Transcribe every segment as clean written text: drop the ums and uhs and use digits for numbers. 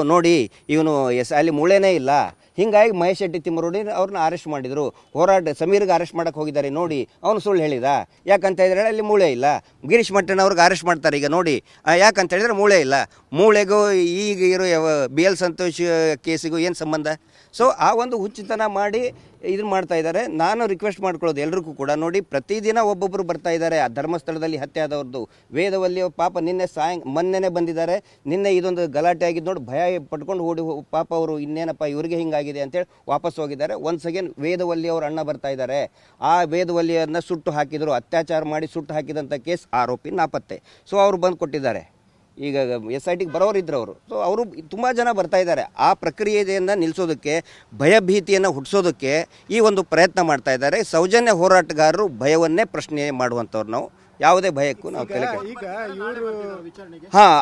ನೋಡಿ ಇವನು ಅಲ್ಲಿ ಮೂಳೆನೇ ಇಲ್ಲ. ಹಿಂಗಾಗಿ ಮಹೇಶ್ ಶೆಟ್ಟಿ ತಿಮ್ಮರೋಡಿ ಅವ್ರನ್ನ ಅರೆಸ್ಟ್ ಮಾಡಿದರು. ಸಮೀರ್ಗೆ ಅರೆಸ್ಟ್ ಮಾಡಕ್ಕೆ ಹೋಗಿದ್ದಾರೆ. ನೋಡಿ ಅವನು ಸುಳ್ಳು ಹೇಳಿದ. ಯಾಕಂತ ಹೇಳಿದ್ರೆ ಅಲ್ಲಿ ಮೂಳೆ ಇಲ್ಲ. ಗಿರೀಶ್ ಮಟ್ಟನ್ ಅವ್ರಿಗೆ ಅರೆಸ್ಟ್ ಮಾಡ್ತಾರೆ ಈಗ. ನೋಡಿ ಯಾಕಂತ ಹೇಳಿದ್ರೆ ಮೂಳೆ ಇಲ್ಲ. ಮೂಳೆಗೂ ಈಗ ಇರೋ BL ಸಂತೋಷ್ ಕೇಸಿಗೂ ಏನು ಸಂಬಂಧ? ಸೊ ಆ ಒಂದು ಹುಚ್ಚುತನ ಮಾಡಿ ಇದನ್ನು ಮಾಡ್ತಾ ಇದ್ದಾರೆ. ನಾನು ರಿಕ್ವೆಸ್ಟ್ ಮಾಡ್ಕೊಳ್ಳೋದು ಎಲ್ರಿಗೂ ಕೂಡ, ನೋಡಿ ಪ್ರತಿದಿನ ಒಬ್ಬೊಬ್ಬರು ಬರ್ತಾ ಇದ್ದಾರೆ. ಆ ಧರ್ಮಸ್ಥಳದಲ್ಲಿ ಹತ್ಯೆ ಆದವ್ರದ್ದು ವೇದವಲ್ಲಿ ಪಾಪ ನಿನ್ನೆ ಮೊನ್ನೆನೇ ಬಂದಿದ್ದಾರೆ. ನಿನ್ನೆ ಇದೊಂದು ಗಲಾಟೆ ಆಗಿದ್ದು ನೋಡಿ ಭಯ ಪಟ್ಕೊಂಡು ಓಡಿ ಪಾಪ ಅವರು ಇನ್ನೇನಪ್ಪ ಇವ್ರಿಗೆ ಹಿಂಗಾಗಿದೆ ಅಂತೇಳಿ ವಾಪಸ್ ಹೋಗಿದ್ದಾರೆ. ಒನ್ಸ್ ಅಗೇನ್ ವೇದವಲ್ಲಿ ಅವ್ರ ಅಣ್ಣ ಬರ್ತಾ ಇದ್ದಾರೆ. ಆ ವೇದವಲ್ಲಿಯನ್ನು ಸುಟ್ಟು ಹಾಕಿದರು, ಅತ್ಯಾಚಾರ ಮಾಡಿ ಸುಟ್ಟು ಹಾಕಿದಂಥ ಕೇಸ್ ಆರೋಪಿ ನಾಪತ್ತೆ. ಸೊ ಅವರು ಬಂದು ಕೊಟ್ಟಿದ್ದಾರೆ. ಈಗ SITಗೆ ಬರೋರಿದ್ರು ಅವರು. ಸೊ ಅವರು ತುಂಬ ಜನ ಬರ್ತಾ ಇದ್ದಾರೆ. ಆ ಪ್ರಕ್ರಿಯೆಯನ್ನು ನಿಲ್ಲಿಸೋದಕ್ಕೆ, ಭಯಭೀತಿಯನ್ನು ಹುಟ್ಟಿಸೋದಕ್ಕೆ ಈ ಒಂದು ಪ್ರಯತ್ನ ಮಾಡ್ತಾ ಇದ್ದಾರೆ. ಸೌಜನ್ಯ ಹೋರಾಟಗಾರರು ಭಯವನ್ನೇ ಪ್ರಶ್ನೆ ಮಾಡುವಂಥವ್ರು. ನಾವು ಯಾವುದೇ ಭಯಕ್ಕೂ ನಾವು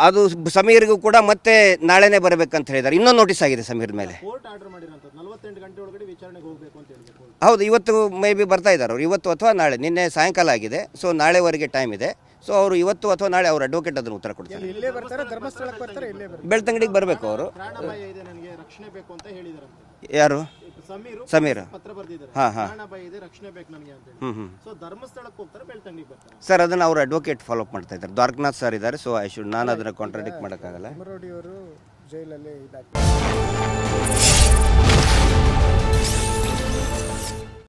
ಅದು ಸಮೀರ್ಗೂ ಕೂಡ ಮತ್ತೆ ನಾಳೆನೇ ಬರಬೇಕಂತ ಹೇಳಿದ್ದಾರೆ. ಇನ್ನೊಂದು ನೋಟಿಸ್ ಆಗಿದೆ ಸಮೀರ್ ಮೇಲೆ. ಹೌದು, ಇವತ್ತು ಮೇ ಬಿ ಬರ್ತಾ ಇದ್ದಾರೆ ಅವರು. ಇವತ್ತು ಅಥವಾ ನಾಳೆ. ನಿನ್ನೆ ಸಾಯಂಕಾಲ ಆಗಿದೆ. ಸೊ ನಾಳೆವರೆಗೆ ಟೈಮ್ ಇದೆ. ಸೊ ಅವರು ಇವತ್ತು ಅಥವಾ ನಾಳೆ ಅವ್ರ ಅಡ್ವೊಕೇಟ್ ಅದನ್ನು ಉತ್ತರ ಕೊಡ್ತಾರೆ. ಬೆಳ್ತಂಗಡಿಗೆ ಬರಬೇಕು ಅವರು. ಯಾರು? ಸಮೀರ್. ಸರ್ ಅದನ್ನು ಅವ್ರ ಅಡ್ವೊಕೇಟ್ ಫಾಲೋ ಅಪ್ ಮಾಡ್ತಾ ಇದ್ದಾರೆ. ದ್ವಾರಕನಾಥ್ ಸರ್ ಇದ್ದಾರೆ. ಸೊ ನಾನು ಅದನ್ನು ಕಾಂಟ್ರಾಡಿಕ್ಟ್ ಮಾಡೋಕ್ಕಾಗಲ್ಲ.